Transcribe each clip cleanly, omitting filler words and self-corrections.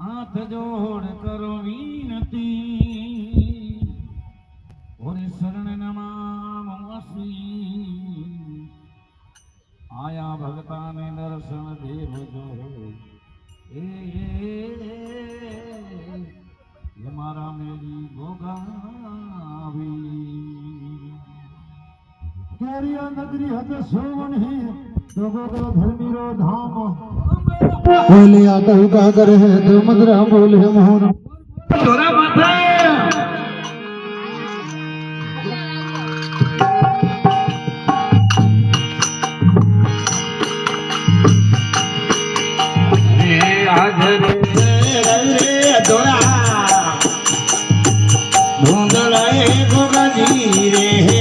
हाथ जोड़ करो विनती और शरण नमामि आया भगता ने दर्शन देव जो ये मारा मेरी गोगावी केरिया नगरी हद सोवन है लोगों को धर्मी रो धाम बोले आकर का करे तो मदरा बोले मोहन तोरा माथा आज रे तोरा धुंधलाए गोगाजी रे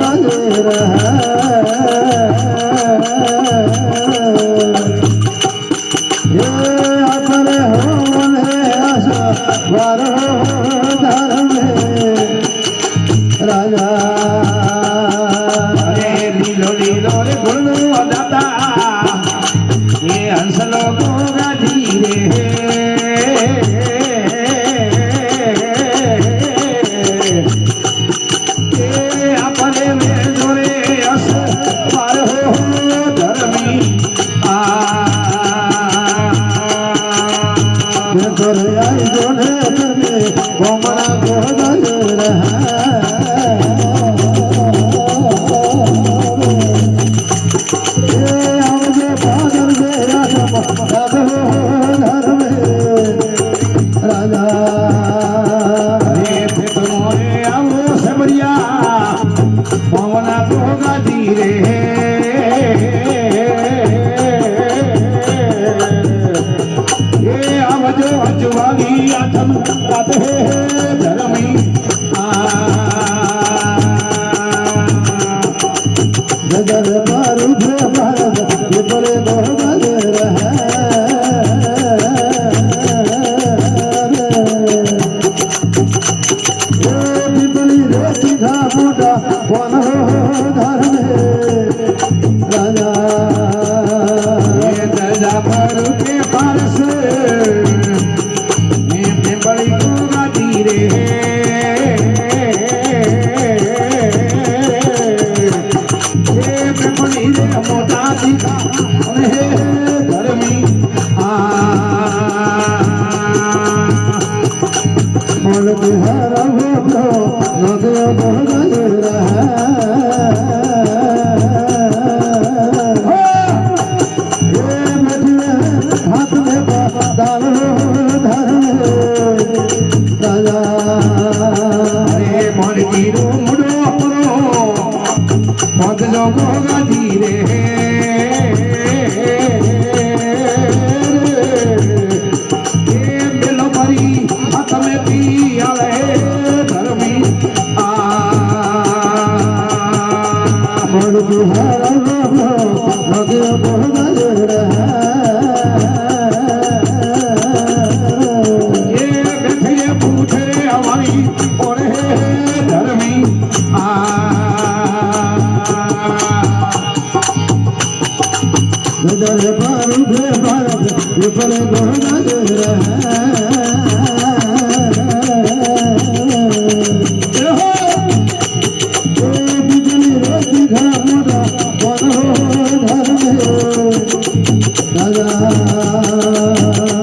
गाजे रहा ये अपने होने आशा वारो धर्म राजा लीलो लीलो रे गुरु दाता ये हंस लोगों का धीरे अपने में जोरे अस पार हो धर्मी तोरे आई जोने धर्मी कोमरा को गाजे रहा पवना होगा धीरे ये आवाजो अजवागी आठम गाते धर्मी नजर पर उठे भारत ये बड़े गाजे रहा मोटा वन हो धर्म राजा दर्जा पर के पारस बड़ी होगा धीरे मोटा दिखा धर्मी मोल बिहार नदिया गाजे रहा हाथ में दाल धर्म राजा मोर गिरो मुड़ो पद लोगों का धीरे मिलो मरी हाथ में पी आवे धर्मी मोल बिहार नदिया गाजे रहा नजर पर उठे भारत ये बड़े गाजे रहा बिजली रोटी घा मोटा वन हो धर्म राजा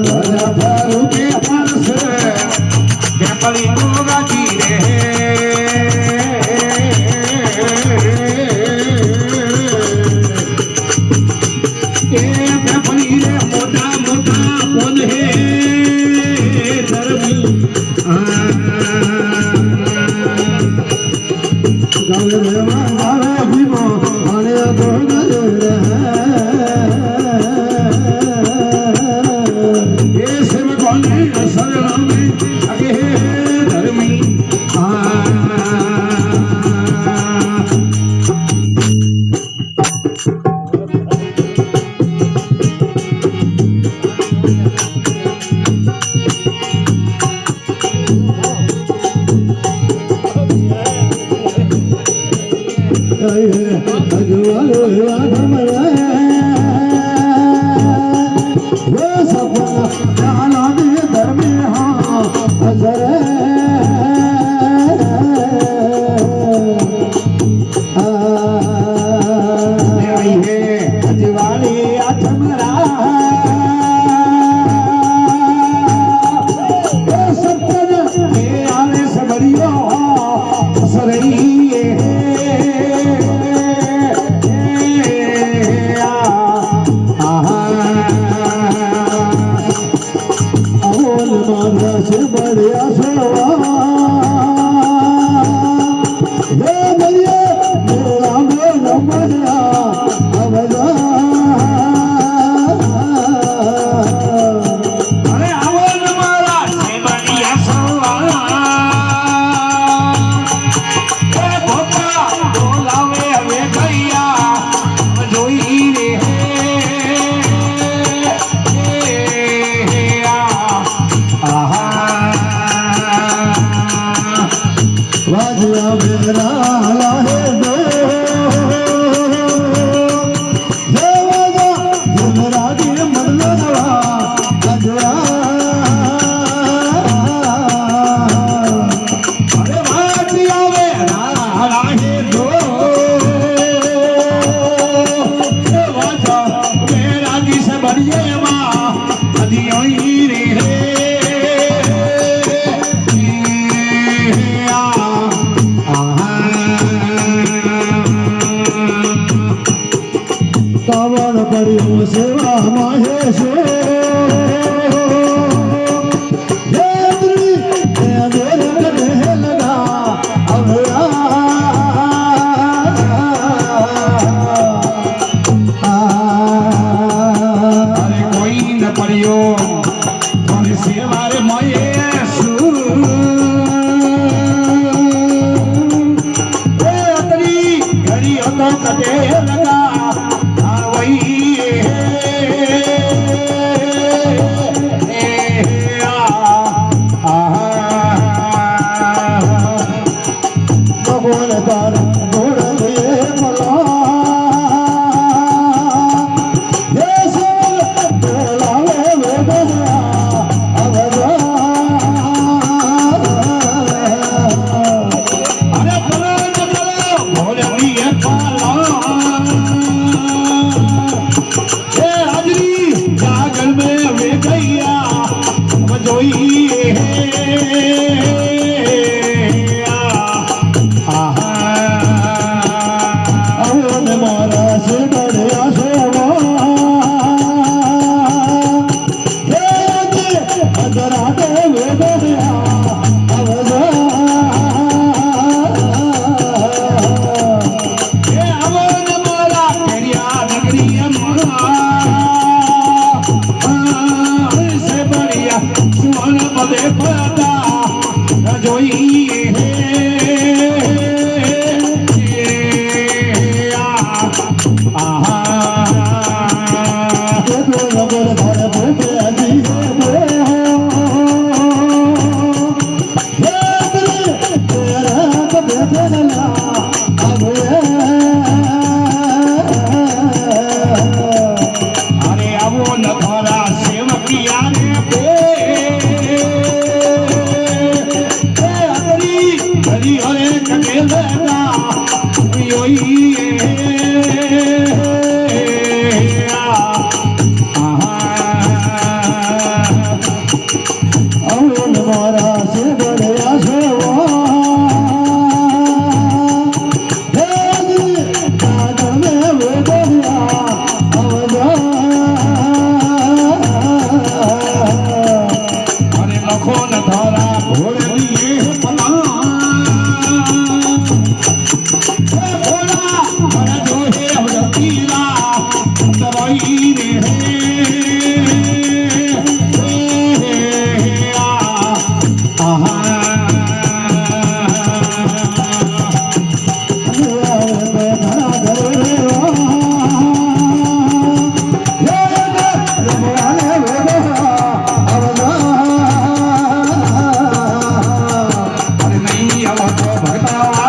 राजा फारू के पास पली होगा धीरे मोटा मोटा कौन है धर्मी गावे गावे भीमो आने तो गाजे रहा ये सिर्फ कौन है शरण में आगे है धर्मी अजवालो आधम वो सपना धर्म हाँ अजवाली आठमरा सपना आने से बड़ियो सरई माहेशो ये अतरी ये देर कने लगा अब अरे कोई न परियो थोड़ी सेवा रे महेशु ए अतरी घड़ी तो कटे लगा भगवान तार घोड़े मला ये सोल बोलावे वेदना अवजा अरे बोलो बोले ये पाला ये हाजरी जागल में वे गैया बजोई मारा से बड़े आशोवा अजरा दे वेदना अवजा ये अवन मारा करिया नगरी अम्मा से बढ़िया सुवन बदे पता जोई अरे अवो न थोड़ा सेवकिया रे घड़ी अरे कटे लगा योई